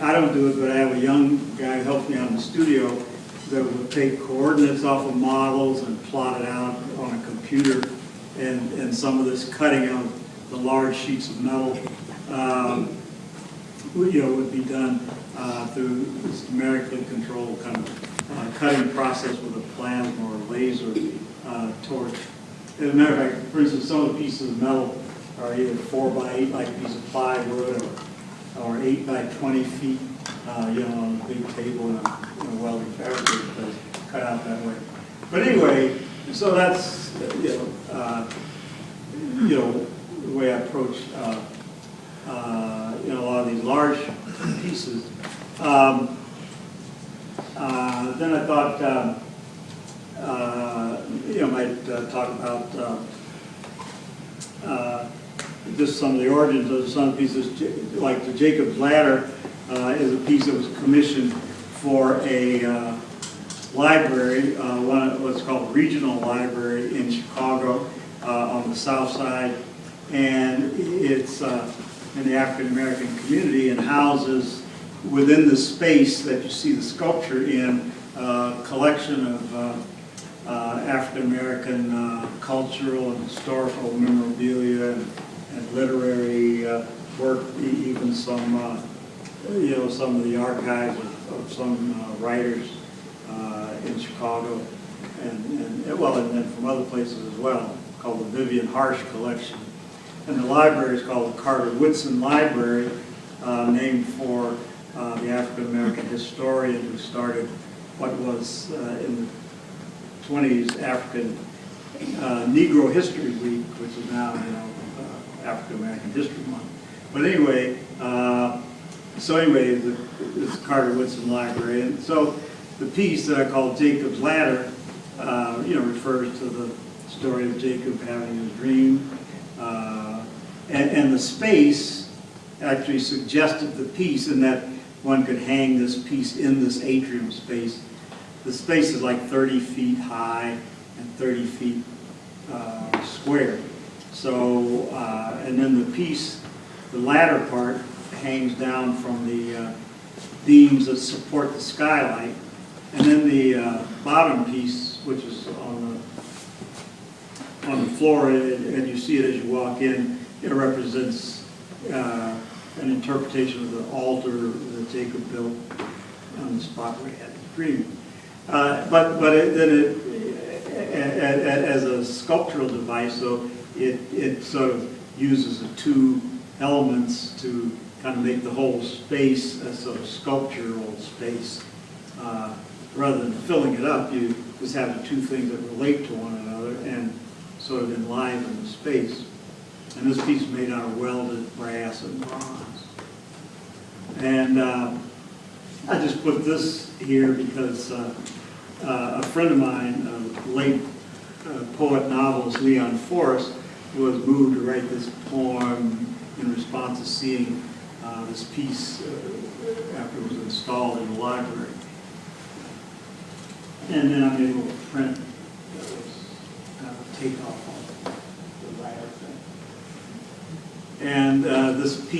I don't do it, but I have a young guy who helps me out in the studio that will take coordinates off of models and plot it out on a computer, and some of this cutting out the large sheets of metal would be done through this numerically controlled kind of cutting process with a plasma or laser torch. As a matter of fact, for instance, some of the pieces of metal are either 4 by 8, like a piece of plywood, or 8 by 20 feet, on a big table in a welding fabricated place, cut out that way. But anyway, so that's the way I approach a lot of these large pieces. Then I thought might talk about just some of the origins of some pieces. Like the Jacob's Ladder is a piece that was commissioned for a library, what's called a regional library in Chicago on the south side, and it's in the African American community, and houses within the space that you see the sculpture in a collection of African American cultural and historical memorabilia and literary work, even some some of the archives of some writers in Chicago, and then from other places as well, called the Vivian Harsh Collection. And the library is called the Carter Woodson Library, named for the African American historian who started what was in the 20s African Negro History Week, which is now African American History Month. But anyway, this Carter Woodson Library, and so the piece that I call Jacob's Ladder, refers to the story of Jacob having his dream, and the space actually suggested the piece in that one could hang this piece in this atrium space. The space is like 30 feet high and 30 feet square. So, and then the piece, the ladder part, hangs down from the beams that support the skylight. And then the bottom piece, which is on the floor, and you see it as you walk in, it represents an interpretation of the altar that Jacob built on the spot where he had his dream. As a sculptural device, so it sort of uses the two elements to kind of make the whole space a sort of sculptural space. Rather than filling it up, you just have the two things that relate to one another and sort of enliven the space. And this piece is made out of welded brass and bronze. And I just put this here because a friend of mine, late poet novelist Leon Forrest, was moved to write this poem in response to seeing this piece after it was installed in the library. And then I'm able to print takeoff on the ladder thing. And this piece